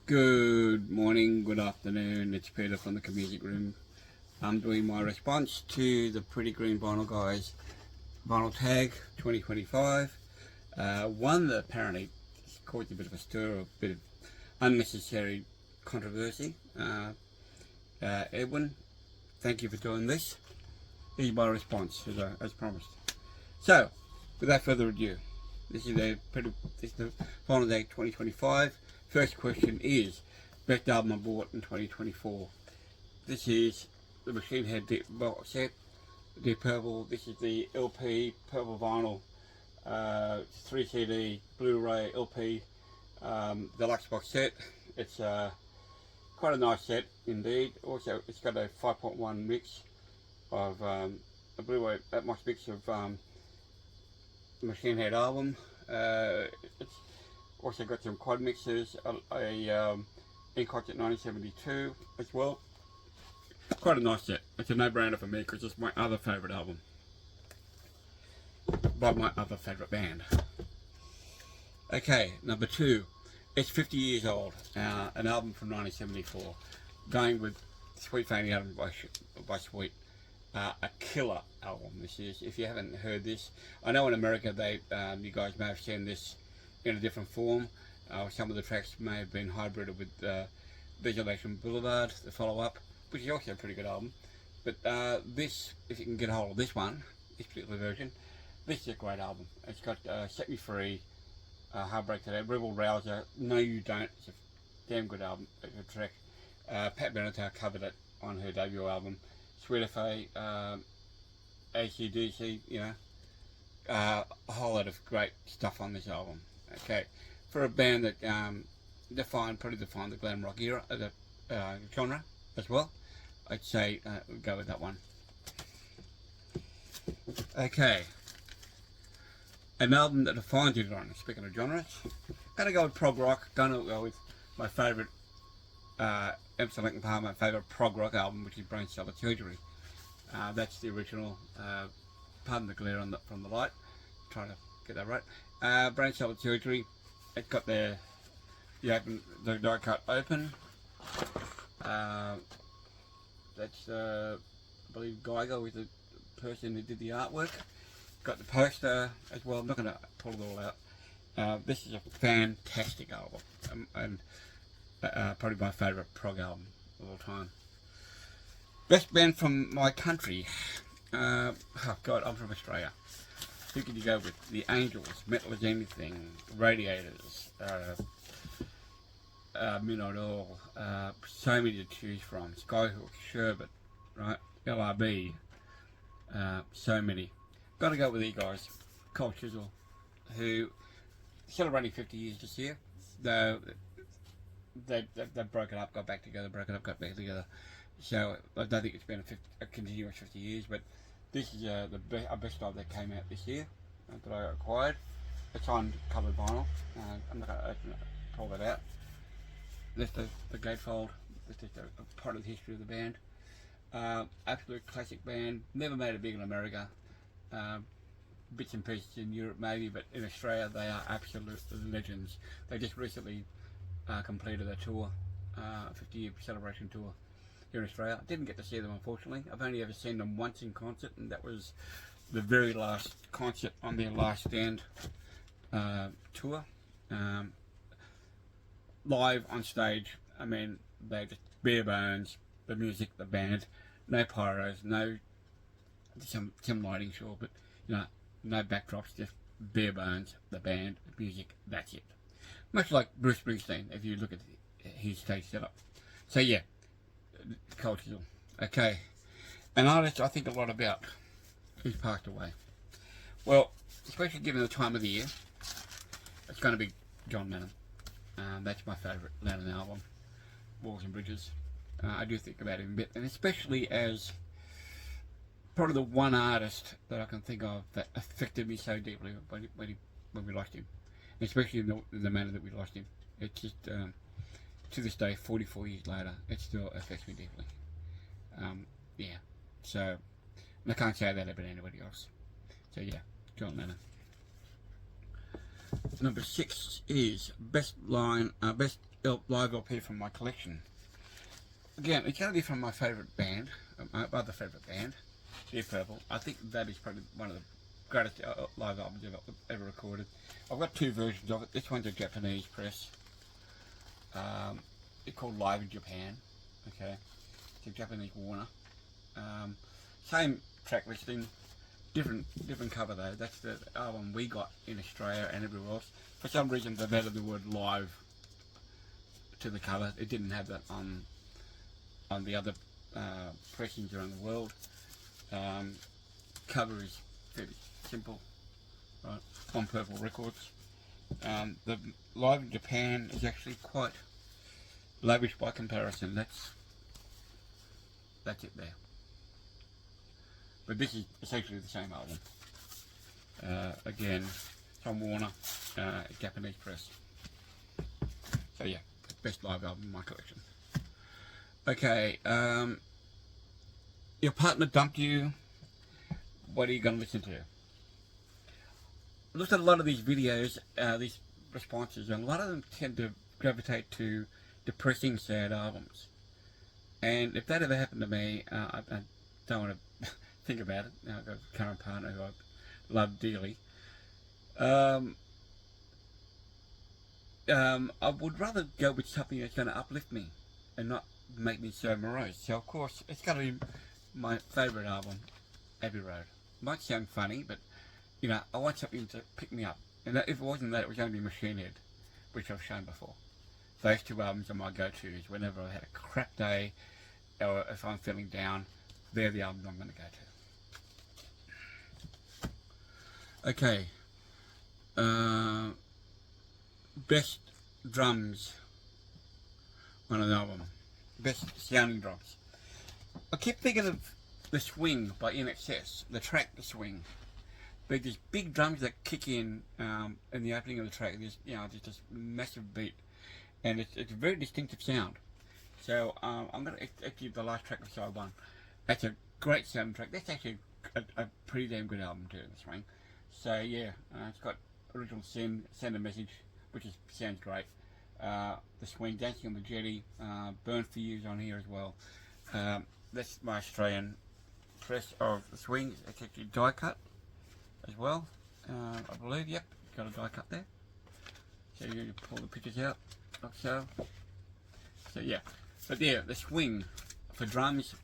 Good morning, good afternoon, it's Peter from the Music Room. I'm doing my response to the Pretty Green Vinyl Guys Vinyl Tag 2025. One that apparently caused a bit of a stir, a bit of unnecessary controversy. Edwin, thank you for doing this. Here's my response as promised. So, without further ado, this is the Vinyl Tag 2025. First question is, best album I bought in 2024. This is the Machine Head box set, Deep Purple. This is the LP Purple Vinyl 3 CD Blu-ray LP deluxe box set. It's quite a nice set indeed. Also, it's got a 5.1 mix of a Blu-ray, that much mix of Machine Head album. It's also got some quad mixes, in concert 1972 as well. Quite a nice set. It's a no-brainer for me because it's my other favourite album by my other favourite band. Okay, number two. It's 50 years old. An album from 1974. Going with Sweet Fanny Adams by Sweet. A killer album this is. If you haven't heard this, I know in America you guys may have seen this in a different form. Some of the tracks may have been hybrided with Desolation Boulevard, the follow-up, which is also a pretty good album. But this, if you can get a hold of this one, this particular version, this is a great album. It's got Set Me Free, Heartbreak Today, Rebel Rouser, No You Don't. It's a damn good album, a good track. Pat Benatar covered it on her debut album. Sweet Faye, AC/DC, you know, a whole lot of great stuff on this album. Okay, for a band that probably defined the glam rock era, the genre as well, I'd say go with that one. Okay, an album that defines your genre. Speaking of genres, gonna go with prog rock. Gonna go with my favourite Emerson Lake and Palmer favourite prog rock album, which is Brain Cellar Surgery. That's the original. Pardon the glare from the light. Trying to get that right. Brain Cellar Surgery. It's got the die cut open. That's I believe Geiger was the person who did the artwork. Got the poster as well. I'm not going to pull it all out. This is a fantastic album, and probably my favourite prog album of all time. Best band from my country. Oh God, I'm from Australia. Who could you go with? The Angels, Metal as Anything, Radiators, Midnight Oil, so many to choose from. Skyhook, Sherbet, right? LRB, so many. Got to go with these guys. Cold Chisel, who celebrating 50 years this year. Though they broke it up, got back together, broke it up, got back together. So I don't think it's been a continuous 50 years, but this is the best stuff that came out this year that I acquired. It's on covered vinyl. I'm not going to open it, pull that out. That's the gatefold. That's just a part of the history of the band. Absolute classic band. Never made it big in America. Bits and pieces in Europe maybe, but in Australia they are absolute legends. They just recently completed a tour, 50-year celebration tour here in Australia. I didn't get to see them, unfortunately. I've only ever seen them once in concert, and that was the very last concert on their Last Stand tour. Live on stage, I mean, they just bare bones, the music, the band, no pyros, no some lighting, sure, but you know, no backdrops, just bare bones, the band, the music, that's it. Much like Bruce Springsteen, if you look at his stage setup. So yeah, Cold Chisel. Okay, an artist I think a lot about who's passed away. Well, especially given the time of the year, it's going to be John Lennon. That's my favourite Lennon album, Walls and Bridges. I do think about him a bit, and especially as probably the one artist that I can think of that affected me so deeply when we lost him, and especially in the manner that we lost him. It's just to this day, 44 years later, it still affects me deeply. Yeah, so I can't say that about anybody else. So yeah, John Lennon. Number 6 is best live LP from my collection. Again, it's going to be from my favourite band, my other favourite band, Deep Purple. I think that is probably one of the greatest live albums ever recorded. I've got two versions of it. This one's a Japanese press. It's called Live in Japan. Okay, it's a Japanese Warner. Same track listing, different cover though. That's the album we got in Australia and everywhere else. For some reason, they've added the word live to the cover. It didn't have that on the other pressings around the world. Cover is fairly simple, right? On Purple Records. The Live in Japan is actually quite lavish by comparison. That's it there. But this is essentially the same album. Again, from Warner, Japanese press. So yeah, best live album in my collection. Okay, your partner dumped you. What are you going to listen to? I looked at a lot of these videos, these responses, and a lot of them tend to gravitate to depressing, sad albums. And if that ever happened to me, I don't want to think about it. I've got a current partner who I love dearly. I would rather go with something that's going to uplift me and not make me so morose. So of course, it's going to be my favourite album, Abbey Road. Might sound funny, but you know, I want something to pick me up. And if it wasn't that, it was going to be Machine Head, which I've shown before. Those two albums are my go-tos whenever I had a crap day, or if I'm feeling down. They're the albums I'm going to go to. Okay. Best drums on an album. Best sounding drums. I keep thinking of The Swing by INXS, the track The Swing. But these big drums that kick in the opening of the track. There's, you know, just this massive beat, and it's a very distinctive sound. So I'm going to actually the last track of side one. That's a great sounding track. That's actually a pretty damn good album too, The Swing. So yeah, it's got original sin, Send a Message, which sounds great. The Swing, Dancing on the Jetty, Burn for You's on here as well. That's my Australian press of The Swing. It's actually die cut as well, I believe. Yep, got a die cut there. So you pull the pictures out like so. So yeah, but yeah, The Swing for drums,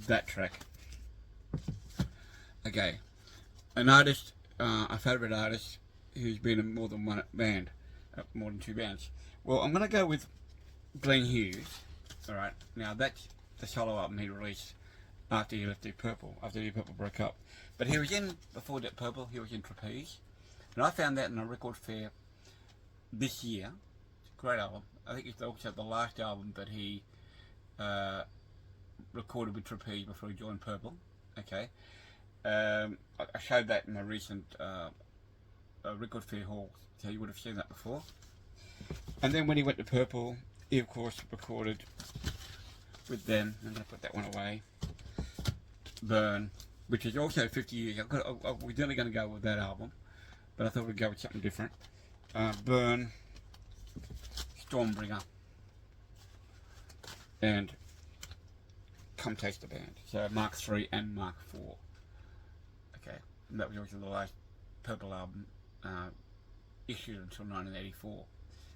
that track. Okay, an artist, a favourite artist who's been in more than one band, more than two bands. Well, I'm gonna go with Glenn Hughes. All right, now that's the solo album he released after he left Deep Purple, after Deep Purple broke up. But he was in, before Deep Purple, he was in Trapeze. And I found that in a record fair this year. It's a great album. I think it's also the last album that he recorded with Trapeze before he joined Purple. Okay. I showed that in a recent record fair haul, so you would have seen that before. And then when he went to Purple, he of course recorded with them. I'm going to put that one away. Burn, which is also 50 years. We're only going to go with that album, but I thought we'd go with something different. Burn, Stormbringer, and Come Taste the Band. So Mark III and Mark IV. Okay, and that was also the last Purple album issued until 1984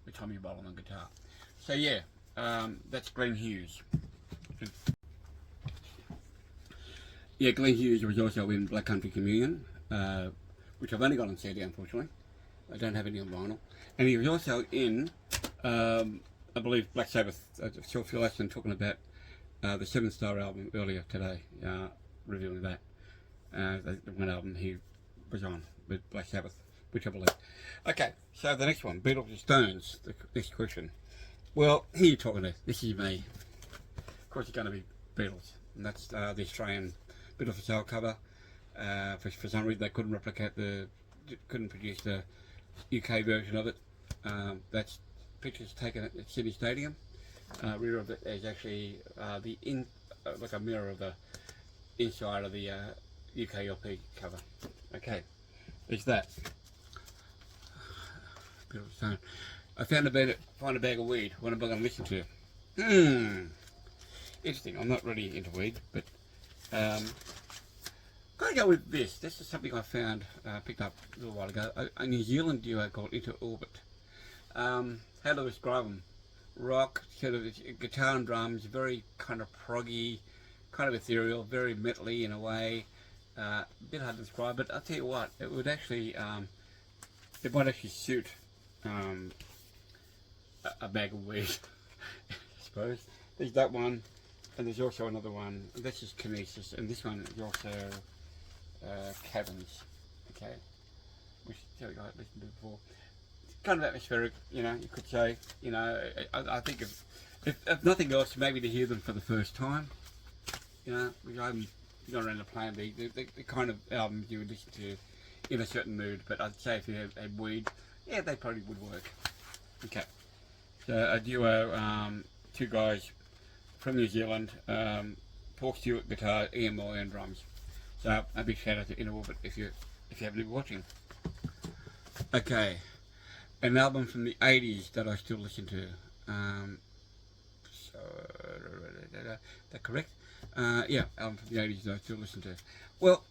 with Tommy Bolin on guitar. So yeah, that's Glenn Hughes. Yeah, Glenn Hughes was also in Black Country Communion, which I've only got on CD, unfortunately. I don't have any on vinyl. And he was also in, I believe, Black Sabbath. I saw Phil Ashton talking about the Seven Star album earlier today, reviewing that. The one album he was on with Black Sabbath, which I believe. Okay, so the next one, Beatles or Stones, the next question. Well, here you're talking to, this is me. Of course it's going to be Beatles, and that's the Australian Beatles for Sale cover. For some reason they couldn't couldn't produce the UK version of it. That's pictures taken at Sydney Stadium. Rear of it is actually like a mirror of the inside of the UK LP cover. Okay, it's that. Beatles Stone. I found find a bag of weed. What am I going to listen to? Interesting. I'm not really into weed, but gotta go with this. This is something I found, picked up a little while ago. A New Zealand duo called Into Orbit. How to describe them? Rock, sort of guitar and drums, very kind of proggy, kind of ethereal, very metally in a way. A bit hard to describe, but I'll tell you what, it would actually, it might actually suit a bag of weed, I suppose. There's that one, and there's also another one. This is Kinesis, and this one is also Caverns. Okay, which I listened to before. It's kind of atmospheric, you know. You could say, you know. I think if nothing else, maybe to hear them for the first time, you know, which I haven't gone around to playing the kind of albums you would listen to in a certain mood. But I'd say if you had weed, yeah, they probably would work. Okay. So a duo, two guys from New Zealand, Paul Stewart guitar, Ian Moy on drums. So a big shout out to Inner Orbit if you haven't been watching. Okay, an album from the 80s that I still listen to. So that correct? Yeah, album from the 80s that I still listen to. Well,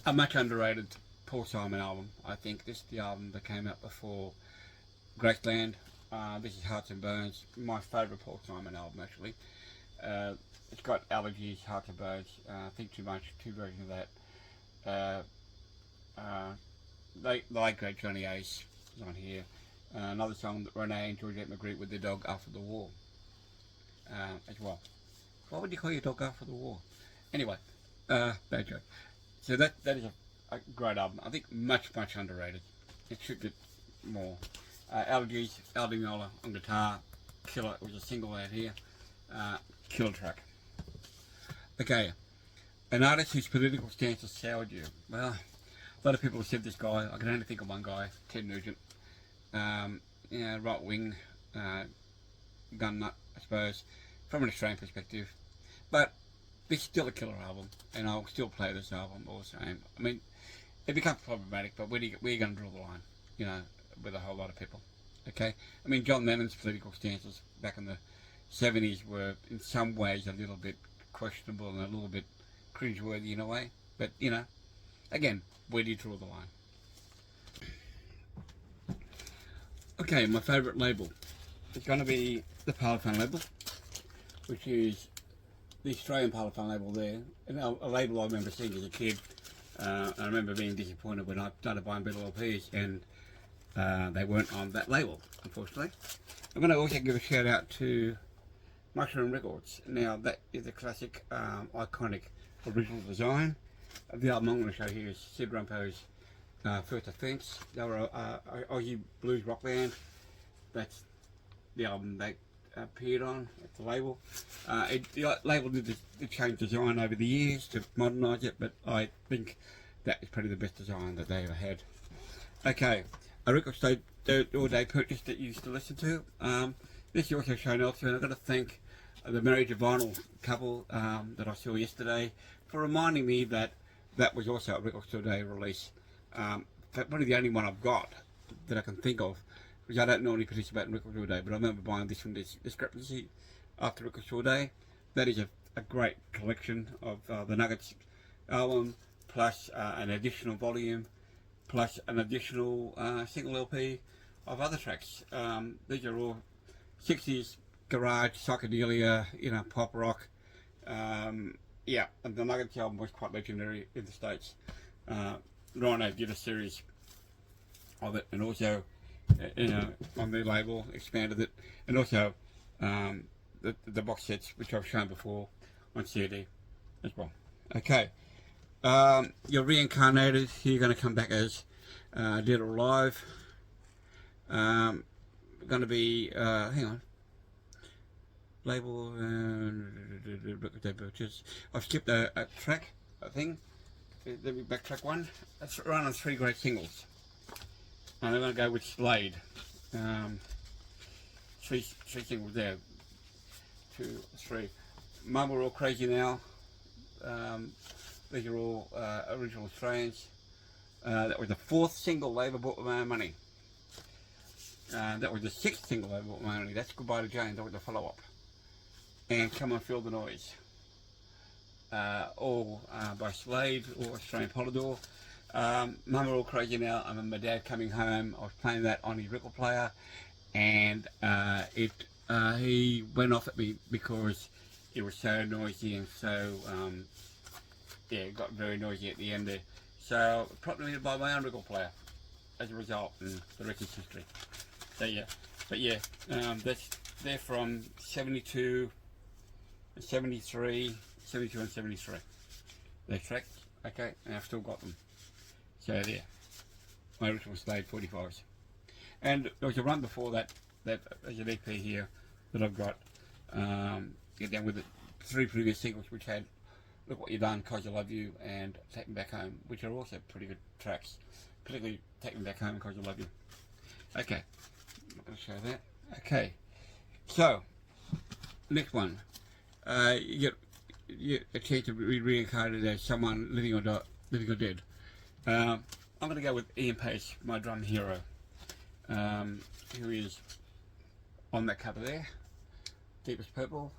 a much underrated Paul Simon album. I think this is the album that came out before Graceland. This is Hearts and Bones, my favourite Paul Simon album actually. It's got Allergies, Hearts and Bones, Think Too Much, two versions of that. The late great Johnny Ace is on here. Another song that Renee and Georgette McGreet with their dog After the War as well. Why would you call your dog After the War? Anyway, bad joke. So that is a great album. I think much underrated. It should get more. Allergies, Al Di Meola on guitar, killer. It was a single out here, killer track. Okay, an artist whose political stance has soured you. Well, a lot of people have said this guy. I can only think of one guy, Ted Nugent. You know, right wing, gun nut, I suppose, from an Australian perspective. But it's still a killer album, and I'll still play this album all the same. I mean, it becomes problematic, but where are you going to draw the line? You know, with a whole lot of people. Okay, I mean, John Lennon's political stances back in the 70s were in some ways a little bit questionable and a little bit cringeworthy in a way, but you know, again, where do you draw the line? Okay, my favourite label is going to be the Parlophone label, which is the Australian Parlophone label there, and a label I remember seeing as a kid. I remember being disappointed when I started buying Beatle LPs and they weren't on that label, unfortunately. I'm going to also give a shout out to Mushroom Records. Now, that is a classic, iconic original design. The album I'm going to show here is Sid Rumpo's First Offence. They were an Aussie blues rock band. That's the album they appeared on at the label. The label did change design over the years to modernise it, but I think that is probably the best design that they ever had. Okay. A record store they purchased that you used to listen to. This is also shown elsewhere, and I've got to thank the Married to Vinyl couple that I saw yesterday for reminding me that that was also a Record Store Day release. Probably the only one I've got that I can think of, because I don't normally participate in Record Store Day, but I remember buying this from this discrepancy after Record Store Day. That is a great collection of the Nuggets album, plus an additional volume, plus an additional single LP of other tracks. These are all 60s garage, psychedelia, you know, pop rock. Yeah, and the Nuggets album was quite legendary in the States. Rhino did a series of it, and also, you know, on their label, expanded it, and also the box sets, which I've shown before, on CD as well. Okay. Your reincarnated, you're going to come back as Dead or Alive. Going to be, hang on, label, I've skipped a track, I think. Let me backtrack one. That's run on 3 great singles. And I'm going to go with Slade. 3 singles there. 2, 3. Mum, We're All Crazy Now. These are all original Australians. That was the 4th single they ever bought with my own money. That was the 6th single I bought my only. That's Goodbye to Jane. That was the follow-up. And Come On Feel the Noise. All by Slade or Australian Polydor. Mum are all crazy now. I remember my dad coming home. I was playing that on his record player, and he went off at me because it was so noisy and so yeah, it got very noisy at the end there. So probably to buy my own record player as a result, and the rest is history. So yeah, but yeah, they're from 72, 73, 72 and 73. They're tracks, okay, and I've still got them. So there, my original Slade 45s. And there was a run before that, there's an EP here that I've got, get down with it, 3 previous singles which had Look What You Done, 'Cause I Love You, and Take Me Back Home, which are also pretty good tracks, particularly Take Me Back Home, 'Cause I Love You. Okay, I'm not going to show that. Okay, so, next one. You get a chance to be reincarnated as someone living or dead. I'm going to go with Ian Pace, my drum hero, who is on that cover there, Deepest Purple.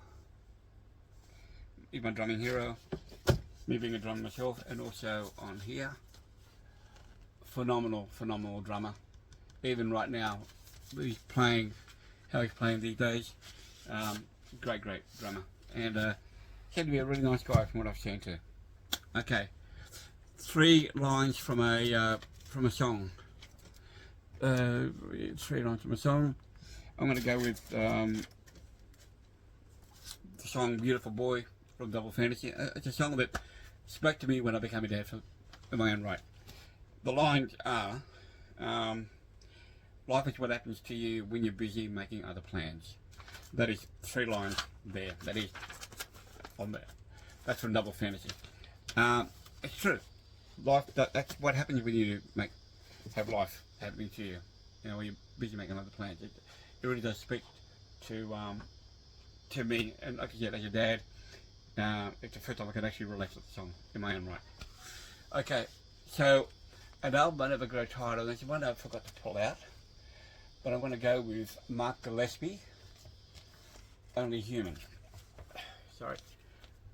He's my drumming hero, me being a drummer myself, and also on here, phenomenal drummer. Even right now, he's playing, how he's playing these days, great drummer, and seemed to be a really nice guy from what I've seen too. Okay, 3 lines from a song. 3 lines from a song. I'm going to go with the song "Beautiful Boy" from Double Fantasy. It's a song that spoke to me when I became a dad in my own right. The lines are, life is what happens to you when you're busy making other plans. That is 3 lines there. That is on there. That's from Double Fantasy. It's true. Life, that's what happens when you have life happening to you. You know, when you're busy making other plans. It really does speak to me, and like I said, as a dad, it's the first time I can actually relate to the song in my own right. Okay, so an album I never grow tired of. There's one I forgot to pull out, but I'm going to go with Mark Gillespie, Only Human. Sorry,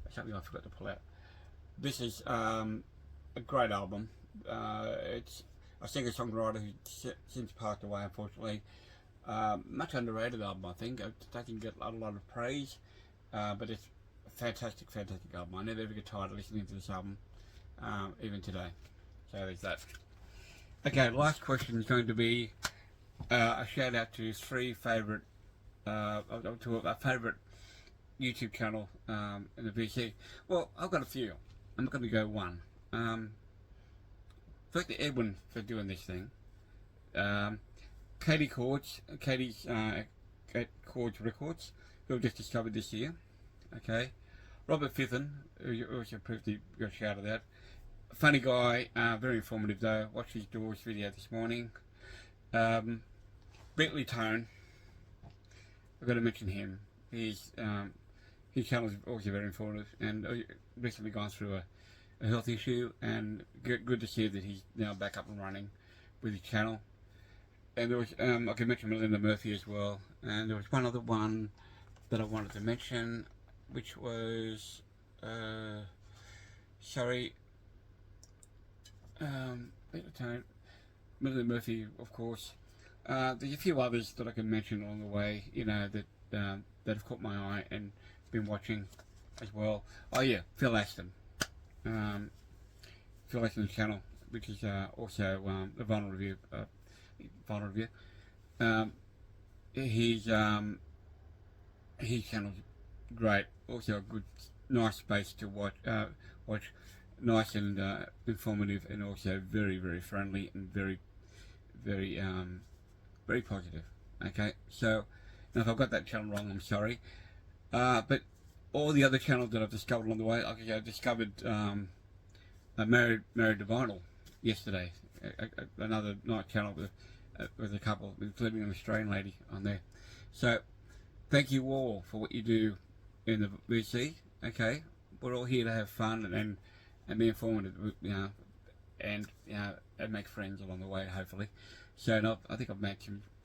that's something I forgot to pull out. This is a great album. It's a singer-songwriter who since passed away, unfortunately. Much underrated album, I think. It doesn't get a lot of praise, but it's a fantastic album. I never ever get tired of listening to this album, even today. So there's that. Okay, last question is going to be a shout out to 3 favourite, to a favourite YouTube channel in the VC. Well, I've got a few. I'm going to go one. Thank to Edwin for doing this thing. Katie's Chords Records, who I've just discovered this year. Okay, Robert Fitton, who also proved he got a shout of that. Funny guy, very informative though. Watched his Doors video this morning. Bentley Tone, I've got to mention him. His channel is also very informative, and recently gone through a health issue, and good to see that he's now back up and running with his channel. And there was, I can mention Melinda Murphy as well, and there was one other one that I wanted to mention, which was, Melinda Murphy, of course. There's a few others that I can mention along the way, you know, that have caught my eye and been watching as well. Oh yeah, Phil Aston. Phil Aston's channel, which is also a vinyl review. His channel's great. Also a good, nice space to watch. Nice and informative, and also very friendly and very positive. Okay, so now if I've got that channel wrong, I'm sorry. But all the other channels that I've discovered along the way, like I discovered Married to Vinyl yesterday, another nice channel with a couple, including an Australian lady on there. So thank you all for what you do in the VC. Okay, we're all here to have fun and be informative, you know, and make friends along the way, hopefully. So I think I've met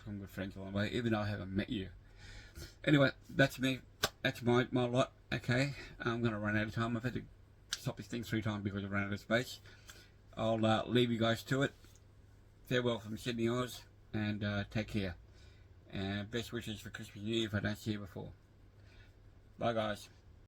some good friends along the way, even though I haven't met you. Anyway, that's me. That's my lot. Okay, I'm going to run out of time. I've had to stop this thing 3 times because I've run out of space. I'll leave you guys to it. Farewell from Sydney, Oz, and take care. And best wishes for Christmas New Year if I don't see you before. Bye, guys.